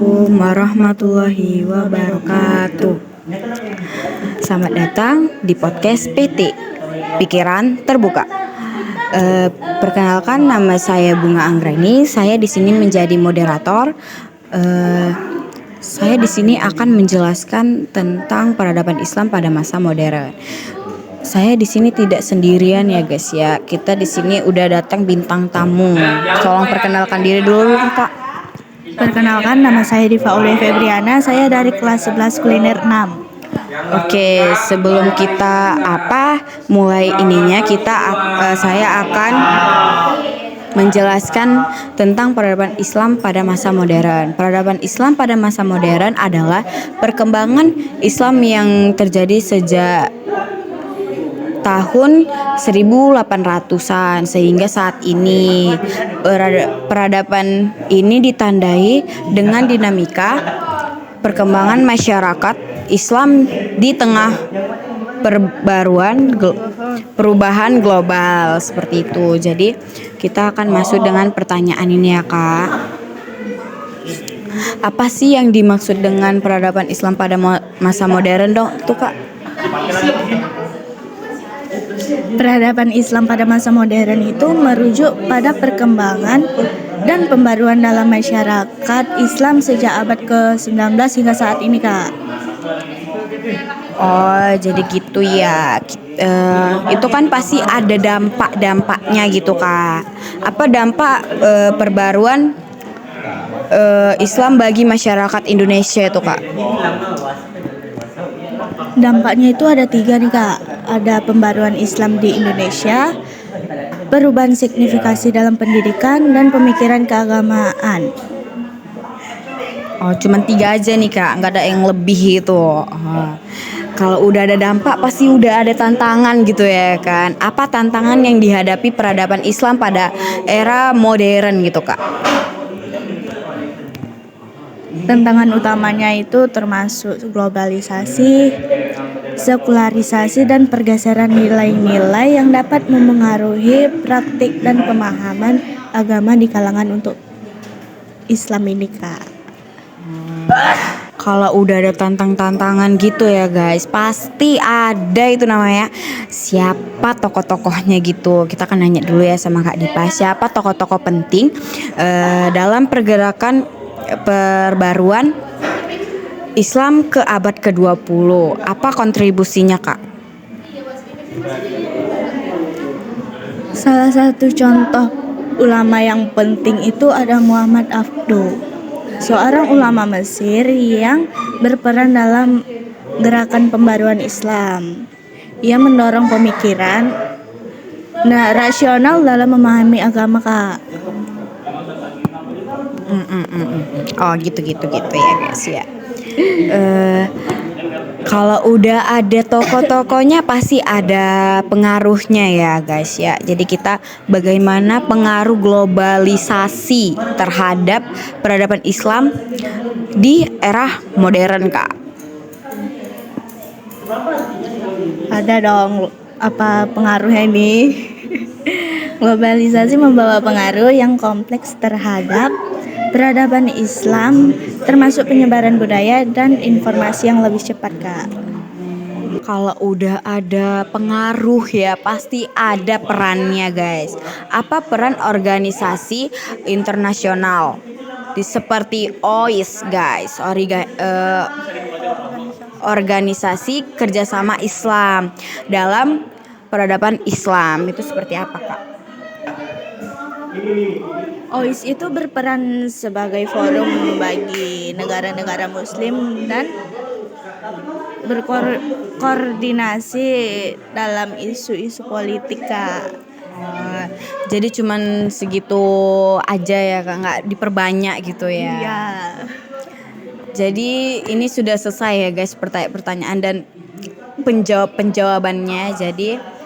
Assalamualaikum warahmatullahi wabarakatuh. Selamat datang di podcast PT Pikiran Terbuka. Perkenalkan, nama saya Bunga Anggreni. Saya di sini menjadi moderator. Saya di sini akan menjelaskan tentang peradaban Islam pada masa modern. Saya di sini tidak sendirian ya guys ya. Kita di sini udah datang bintang tamu. Tolong perkenalkan diri dulu Kak. Perkenalkan, nama saya Diva Aulia Febriana, saya dari kelas 11 kuliner 6. Oke, sebelum kita mulai ininya, saya akan menjelaskan tentang peradaban Islam pada masa modern. Peradaban Islam pada masa modern adalah perkembangan Islam yang terjadi sejak tahun 1800-an sehingga saat ini. Peradaban ini ditandai dengan dinamika perkembangan masyarakat Islam di tengah perubahan global seperti itu. Jadi kita akan masuk dengan pertanyaan ini ya Kak. Apa sih yang dimaksud dengan peradaban Islam pada masa modern dong tuh Kak? Peradaban Islam pada masa modern itu merujuk pada perkembangan dan pembaruan dalam masyarakat Islam sejak abad ke-19 hingga saat ini, Kak. Oh, jadi gitu ya. Itu kan pasti ada dampak-dampaknya gitu Kak. Apa dampak perbaruan Islam bagi masyarakat Indonesia itu Kak? Dampaknya itu ada 3 nih, Kak. Ada pembaruan Islam di Indonesia, perubahan signifikasi dalam pendidikan, dan pemikiran keagamaan. Oh, cuman 3 aja nih Kak, nggak ada yang lebih gitu. Kalau udah ada dampak pasti udah ada tantangan gitu ya kan. Apa tantangan yang dihadapi peradaban Islam pada era modern gitu Kak? Tantangan utamanya itu termasuk globalisasi, sekularisasi, dan pergeseran nilai-nilai yang dapat memengaruhi praktik dan pemahaman agama di kalangan untuk Islam ini, Kak. Kalau udah ada tantangan gitu ya guys, pasti ada itu namanya siapa tokoh-tokohnya gitu. Kita akan nanya dulu ya sama Kak Dipa, siapa tokoh-tokoh penting dalam pergerakan perbaruan Islam ke abad ke-20. Apa kontribusinya Kak? Salah satu contoh ulama yang penting itu ada Muhammad Abduh, seorang ulama Mesir yang berperan dalam gerakan pembaruan Islam. Ia mendorong pemikiran rasional dalam memahami agama, Kak. Oh gitu ya guys ya. Kalau udah ada tokoh-tokohnya pasti ada pengaruhnya ya guys ya. Jadi kita bagaimana pengaruh globalisasi terhadap peradaban Islam di era modern Kak? Ada dong, apa pengaruhnya ini? Globalisasi membawa pengaruh yang kompleks terhadap peradaban Islam, termasuk penyebaran budaya dan informasi yang lebih cepat, Kak. Kalau udah ada pengaruh ya pasti ada perannya guys. Apa peran organisasi internasional seperti OIS guys, organisasi kerjasama Islam dalam peradaban Islam itu seperti apa Kak? OIS itu berperan sebagai forum bagi negara-negara muslim dan berkoordinasi dalam isu-isu politik, Kak. Jadi cuman segitu aja ya Kak, nggak diperbanyak gitu ya? Iya. Jadi ini sudah selesai ya guys pertanyaan dan penjawabannya. Jadi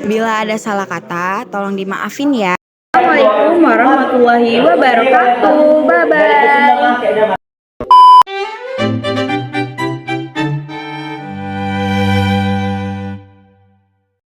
bila ada salah kata tolong dimaafin ya. Assalamualaikum warahmatullahi wabarakatuh.